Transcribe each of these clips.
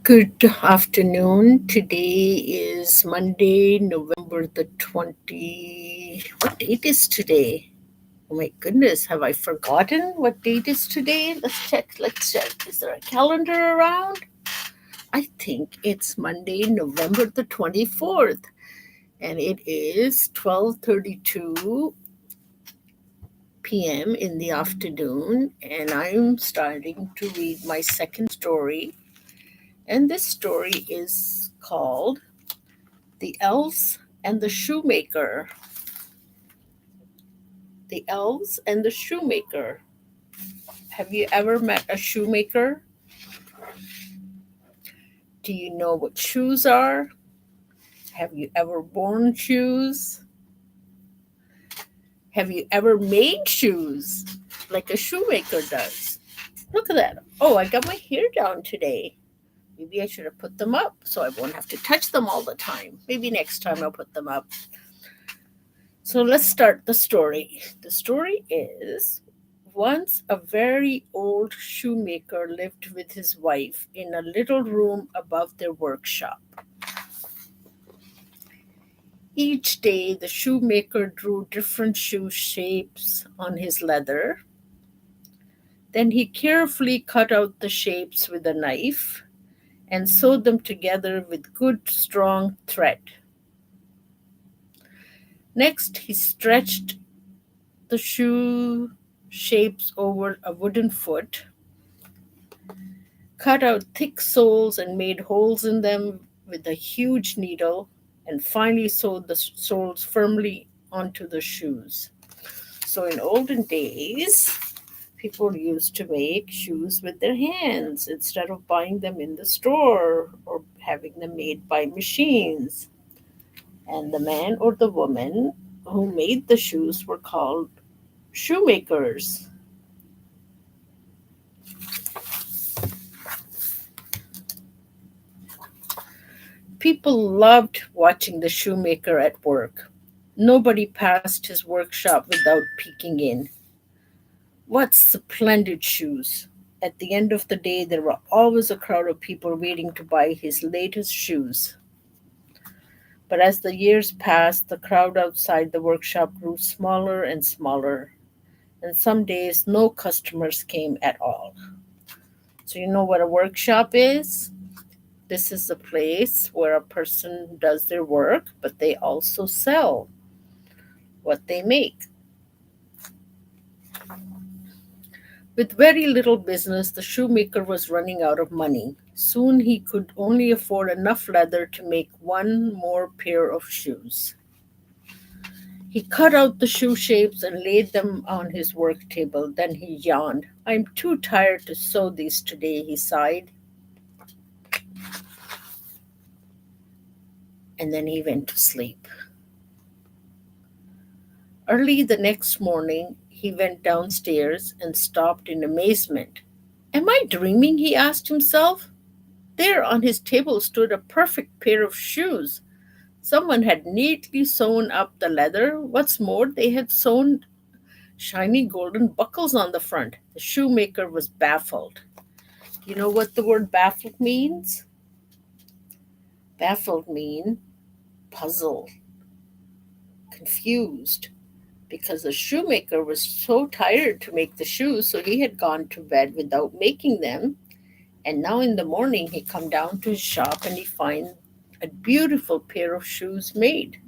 Good afternoon. Today is Monday, November the 20. What date is today? Oh my goodness, have I forgotten what date is today? Let's check. Is there a calendar around? I think it's Monday, November the 24th, and it is 12:32 p.m. in the afternoon, and I'm starting to read my second story. And this story is called The Elves and the Shoemaker. The Elves and the Shoemaker. Have you ever met a shoemaker? Do you know what shoes are? Have you ever worn shoes? Have you ever made shoes like a shoemaker does? Look at that. Oh, I got my hair down today. Maybe I should have put them up so I won't have to touch them all the time. Maybe next time I'll put them up. So let's start the story. The story is once a very old shoemaker lived with his wife in a little room above their workshop. Each day, the shoemaker drew different shoe shapes on his leather. Then he carefully cut out the shapes with a knife and sewed them together with good, strong thread. Next, he stretched the shoe shapes over a wooden foot, cut out thick soles and made holes in them with a huge needle, and finally sewed the soles firmly onto the shoes. So, in olden days, people used to make shoes with their hands instead of buying them in the store or having them made by machines. And the man or the woman who made the shoes were called shoemakers. People loved watching the shoemaker at work. Nobody passed his workshop without peeking in. What splendid shoes! At the end of the day, there were always a crowd of people waiting to buy his latest shoes. But as the years passed, the crowd outside the workshop grew smaller and smaller, and some days no customers came at all. So, you know what a workshop is? This is the place where a person does their work, but they also sell what they make. With very little business, the shoemaker was running out of money. Soon he could only afford enough leather to make one more pair of shoes. He cut out the shoe shapes and laid them on his work table. Then he yawned. I'm too tired to sew these today, he sighed. And then he went to sleep. Early the next morning, he went downstairs and stopped in amazement. Am I dreaming? He asked himself. There on his table stood a perfect pair of shoes. Someone had neatly sewn up the leather. What's more, they had sewn shiny golden buckles on the front. The shoemaker was baffled. You know what the word baffled means? Baffled means puzzled, confused, because the shoemaker was so tired to make the shoes, so he had gone to bed without making them. And now in the morning he come down to his shop and he find a beautiful pair of shoes made.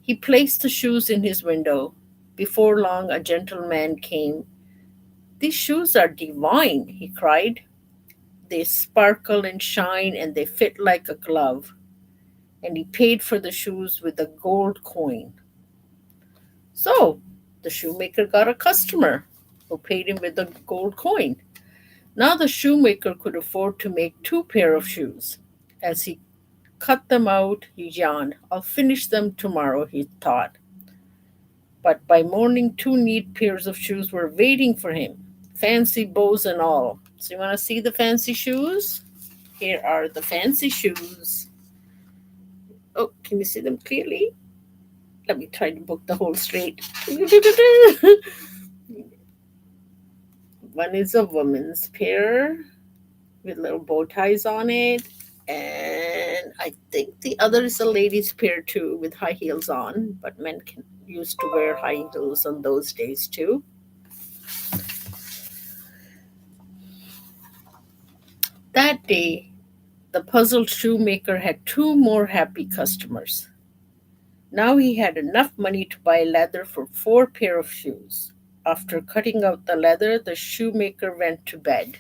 He placed the shoes in his window. Before long a gentleman came. These shoes are divine, he cried. They sparkle and shine and they fit like a glove. And he paid for the shoes with a gold coin. So the shoemaker got a customer who paid him with a gold coin. Now the shoemaker could afford to make two pair of shoes. As he cut them out, he yawned. I'll finish them tomorrow, he thought. But by morning, two neat pairs of shoes were waiting for him, fancy bows and all. So, you want to see the fancy shoes? Here are the fancy shoes. Oh, can you see them clearly? Let me try to book the whole straight. One is a woman's pair, with little bow ties on it. And I think the other is a ladies' pair too with high heels on, but men can used to wear high heels on those days too. That day, the puzzled shoemaker had two more happy customers. Now he had enough money to buy leather for four pair of shoes. After cutting out the leather, the shoemaker went to bed.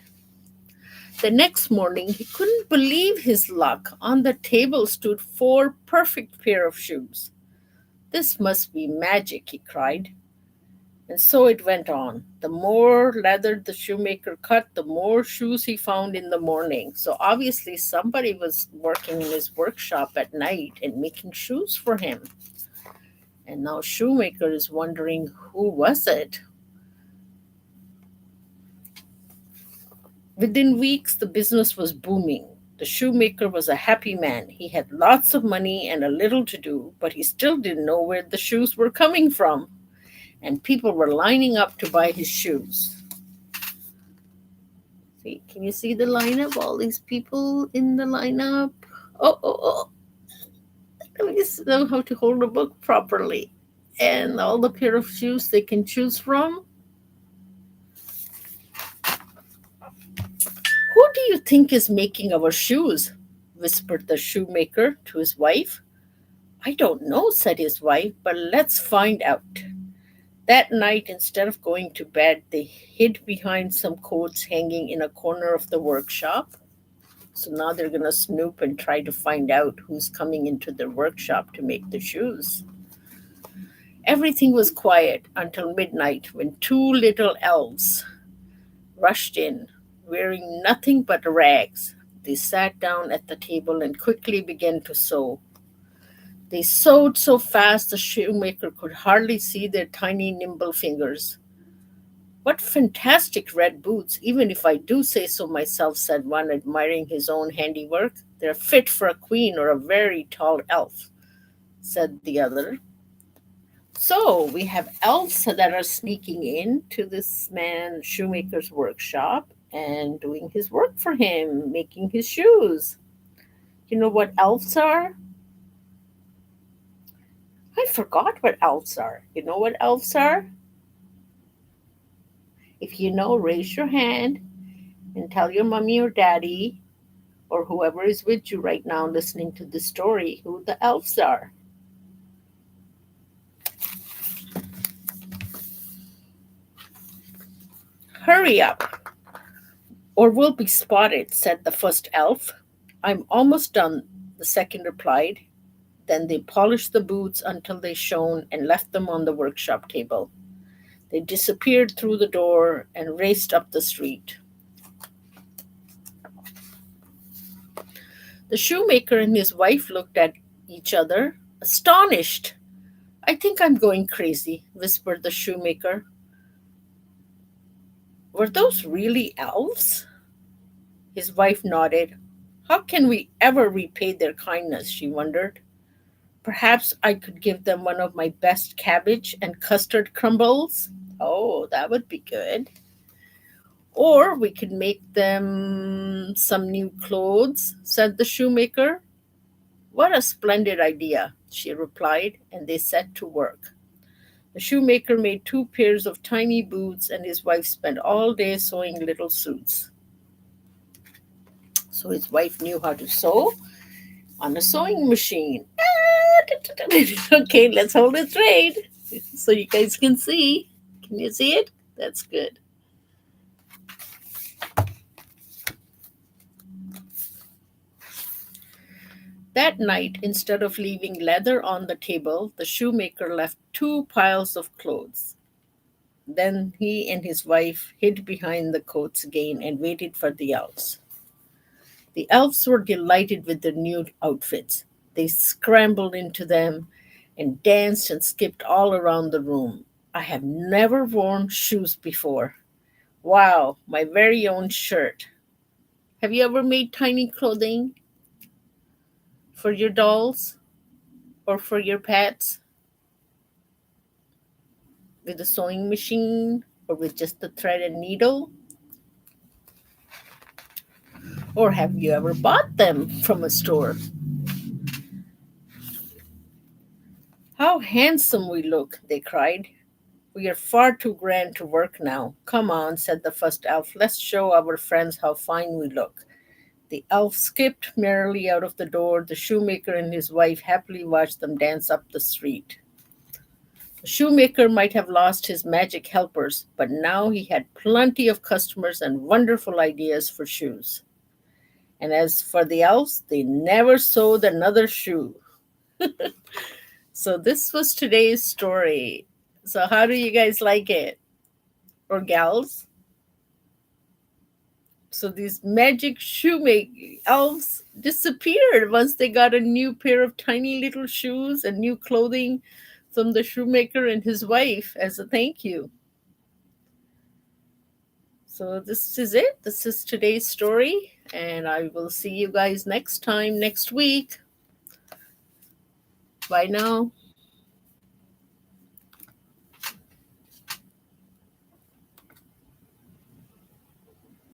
The next morning, he couldn't believe his luck. On the table stood four perfect pair of shoes. This must be magic, he cried. And so it went on. The more leather the shoemaker cut, the more shoes he found in the morning. So obviously, somebody was working in his workshop at night and making shoes for him. And now Shoemaker is wondering who was it? Within weeks, the business was booming. The shoemaker was a happy man. He had lots of money and a little to do, but he still didn't know where the shoes were coming from. And people were lining up to buy his shoes. See, can you see the lineup? All these people in the lineup. Oh. Let me just know how to hold a book properly. And all the pair of shoes they can choose from. Who do you think is making our shoes? Whispered the shoemaker to his wife. I don't know, said his wife, but let's find out. That night, instead of going to bed, they hid behind some coats hanging in a corner of the workshop. So now they're going to snoop and try to find out who's coming into their workshop to make the shoes. Everything was quiet until midnight when two little elves rushed in, wearing nothing but rags. They sat down at the table and quickly began to sew. They sewed so fast the shoemaker could hardly see their tiny, nimble fingers. What fantastic red boots, even if I do say so myself, said one, admiring his own handiwork. They're fit for a queen or a very tall elf, said the other. So we have elves that are sneaking in to this man shoemaker's workshop and doing his work for him, making his shoes. You know what elves are? I forgot what elves are. You know what elves are? If you know, raise your hand and tell your mommy or daddy or whoever is with you right now listening to this story who the elves are. Hurry up, or we'll be spotted, said the first elf. I'm almost done, the second replied. Then they polished the boots until they shone and left them on the workshop table. They disappeared through the door and raced up the street. The shoemaker and his wife looked at each other, astonished. I think I'm going crazy, whispered the shoemaker. Were those really elves? His wife nodded. How can we ever repay their kindness? She wondered. Perhaps I could give them one of my best cabbage and custard crumbles. Oh, that would be good. Or we could make them some new clothes, said the shoemaker. What a splendid idea, she replied, and they set to work. The shoemaker made two pairs of tiny boots, and his wife spent all day sewing little suits. So his wife knew how to sew on a sewing machine. Okay, let's hold it straight so you guys can see. Can you see it? That's good. That night, instead of leaving leather on the table, the shoemaker left two piles of clothes. Then he and his wife hid behind the coats again and waited for the elves. The elves were delighted with their new outfits. They scrambled into them and danced and skipped all around the room. I have never worn shoes before. Wow, my very own shirt. Have you ever made tiny clothing for your dolls or for your pets with a sewing machine or with just a thread and needle? Or have you ever bought them from a store? How handsome we look, they cried. We are far too grand to work now. Come on, said the first elf. Let's show our friends how fine we look. The elf skipped merrily out of the door. The shoemaker and his wife happily watched them dance up the street. The shoemaker might have lost his magic helpers, but now he had plenty of customers and wonderful ideas for shoes. And as for the elves, they never sewed another shoe. So this was today's story. So how do you guys like it? Or gals? So these magic shoemaking elves disappeared once they got a new pair of tiny little shoes and new clothing from the shoemaker and his wife as a thank you. So this is it. This is today's story, and I will see you guys next time, next week. Bye now.